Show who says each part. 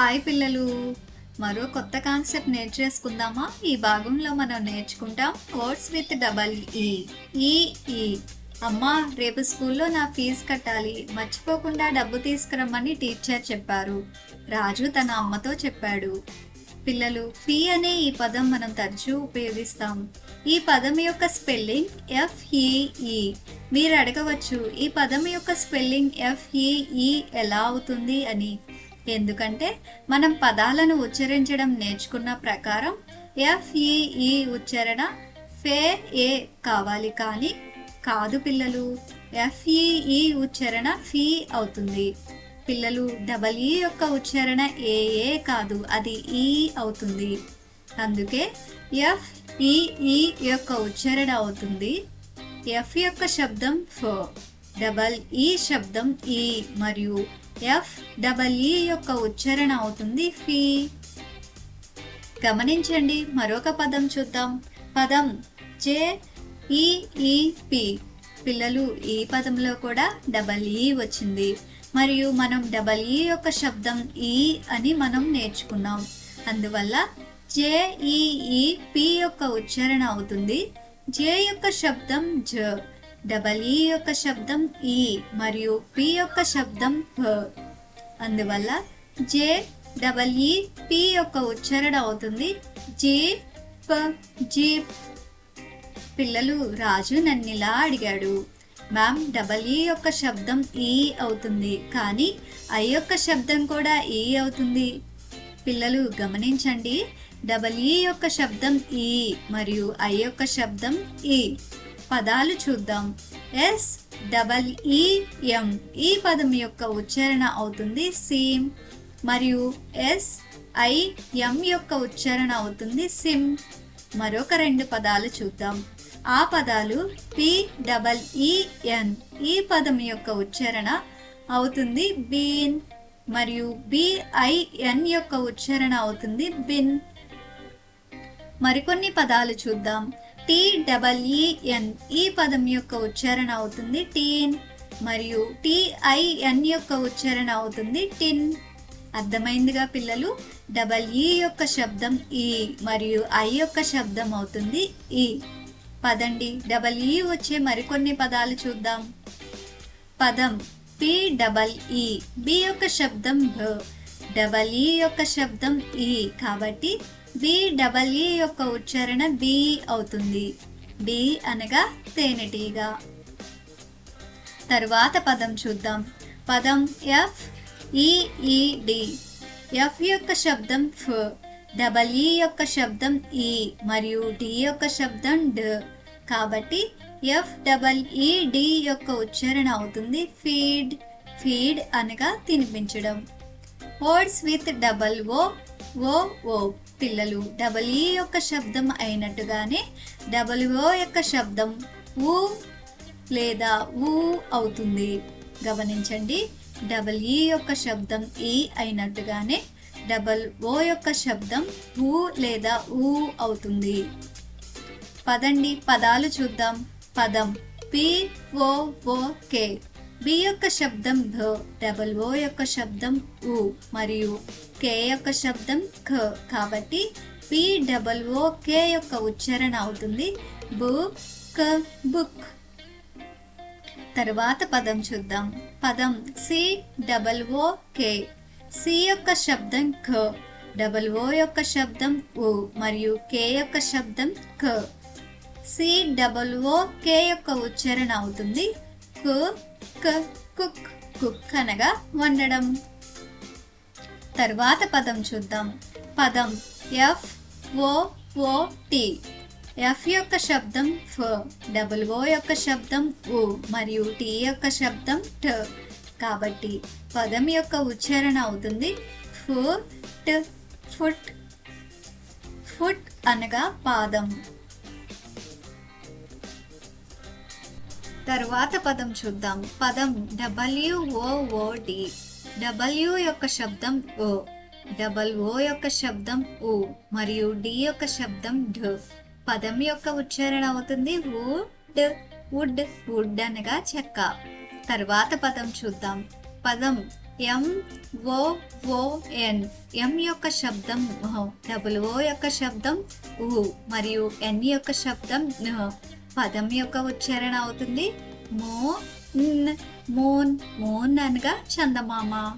Speaker 1: Hi పిల్లలు, మరో కొత్త కాన్సెప్ట్ నేర్చేసుకుందామా? ఈ భాగంలో మనం నేర్చుకుంటాం వర్డ్స్ విత్ డబల్ ఈ. ఈ అమ్మా, రేపు స్కూల్లో నా ఫీజు కట్టాలి, మర్చిపోకుండా డబ్బు తీసుకురమ్మని టీచర్ చెప్పారు. రాజు తన అమ్మతో చెప్పాడు. పిల్లలు, ఫీ అనే ఈ పదం మనం తరచూ ఉపయోగిస్తాం. ఈ పదం యొక్క స్పెల్లింగ్ FEE. మీరు అడగవచ్చు, ఈ పదం యొక్క స్పెల్లింగ్ FEE ఎలా అవుతుంది అని. ఎందుకంటే మనం పదాలను ఉచ్చరించడం నేర్చుకున్న ప్రకారం FEE ఉచ్చారణ ఏ కావాలి, కానీ కాదు పిల్లలు. FEE ఉచ్చారణ ఫీ అవుతుంది. పిల్లలు, డబల్ ఈ యొక్క ఉచ్చారణ ఏ కాదు, అది ఈ అవుతుంది. అందుకే FEE యొక్క ఉచ్చారణ అవుతుంది. F యొక్క శబ్దం ఫ, డబల్ ఈ శబ్దం ఈ, మరియు FEE యొక్క ఉచ్చారణ అవుతుంది ఫీ. గమనించండి, మరొక పదం చూద్దాం. పదం JEEP. పిల్లలు, ఈ పదంలో కూడా డబల్ ఈ వచ్చింది, మరియు మనం డబల్ ఈ యొక్క శబ్దం ఈ అని మనం నేర్చుకున్నాం. అందువల్ల JEEP యొక్క ఉచ్చారణ అవుతుంది. J యొక్క శబ్దం జ, డబల్ ఈ యొక్క శబ్దం ఈ, మరియు P యొక్క శబ్దం ప. అందువల్ల JEEP యొక్క ఉచ్చారణ అవుతుంది జీప్. పిల్లలు, రాజు నన్నిలా అడిగాడు, మ్యామ్, డబల్ ఈ యొక్క శబ్దం ఈ అవుతుంది, కానీ ఐ యొక్క శబ్దం కూడా ఈ అవుతుంది. పిల్లలు గమనించండి, డబల్ ఈ యొక్క శబ్దం ఈ మరియు ఐ యొక్క శబ్దం ఈ. పదాలు చూద్దాం. SEEM. ఈ పదం యొక్క ఉచ్చారణ అవుతుంది సీమ్, మరియు SIM యొక్క ఉచ్చారణ అవుతుంది సిమ్. మరొక రెండు పదాలు చూద్దాం. ఆ పదాలు PEEN. ఈ పదం యొక్క ఉచ్చారణ అవుతుంది బీన్, మరియు BIN యొక్క ఉచ్చారణ అవుతుంది బిన్. మరికొన్ని పదాలు చూద్దాం. TEEN. ఈ పదం యొక్క ఉచ్చారణ అవుతుంది టీన్, మరియు TIN యొక్క ఉచ్చారణ అవుతుంది టిన్. అర్థమైందిగా పిల్లలు? డబల్ ఈ యొక్క శబ్దం ఈ, మరియు ఐ యొక్క శబ్దం అవుతుంది ఈ. పదండి, డబల్ ఈ వచ్చే మరికొన్ని పదాలు చూద్దాం. పదం PEE. బి యొక్క శబ్దం భ, డబల్ ఈ యొక్క శబ్దం ఈ, కాబట్టి BEE యొక్క ఉచ్చారణ బి అవుతుంది. బి అనగా తేనెటీగ. తరువాత పదం చూద్దాం. పదం FEED. F యొక్క శబ్దం ఫ, డబల్ ఈ యొక్క శబ్దం ఈ, మరియు డి యొక్క శబ్దం డ్, కాబట్టి FEED యొక్క ఉచ్చారణ అవుతుంది ఫీడ్. ఫీడ్ అనగా తినిపించడం. Words with double o. పిల్లలు, డబల్ ఈ యొక్క శబ్దం అయినట్టుగానే డబల్ ఓ యొక్క శబ్దం ఊ లేదా ఊ అవుతుంది. గమనించండి, డబల్ ఈ యొక్క శబ్దం ఈ అయినట్టుగానే డబల్ ఓ యొక్క శబ్దం ఊ లేదా ఊ అవుతుంది. పదండి, పదాలు చూద్దాం. పదం POOK. బి యొక్క శబ్దం భ, డబల్ ఓ యొక్క శబ్దం ఉ, మరియు కే యొక్క శబ్దం ఖ, కాబట్టి POOK యొక్క ఉచ్చారణ అవుతుంది బుక్. తరువాత పదం చూద్దాం. పదం COOK. సి యొక్క శబ్దం ఖ, డబల్ ఓ యొక్క శబ్దం ఉ, మరియు కే యొక్క శబ్దం ఖ. COOK యొక్క ఉచ్చారణ అవుతుంది కుక్. కుక్ అనగా వండడం. తరువాత పదం చూద్దాం. పదం FOOT. F యొక్క శబ్దం ఫ, డబల్ ఓ యొక్క శబ్దం ఉ, మరియు టి యొక్క శబ్దం ట, కాబట్టి పదం యొక్క ఉచ్చారణ అవుతుంది ఫుట్. ఫుట్ అనగా పాదం. తరువాత పదం చూద్దాం. పదం WOOD. W యొక్క శబ్దం ఓ, డబల్ ఓ యొక్క శబ్దం ఉ, మరియు డి యొక్క శబ్దం ఢ. పదం యొక్క ఉచ్చారణ అవుతుంది వుడ్ అనగా చెక్క. తరువాత పదం చూద్దాం. పదం ఎం ఓ ఓ ఎన్. ఎం యొక్క శబ్దం డబుల్ ఓ యొక్క శబ్దం ఊ మరియు ఎన్ యొక్క శబ్దం న. పదం యొక్క ఉచ్చారణ అవుతుంది మూన్. మూన్ అనగా చందమామ.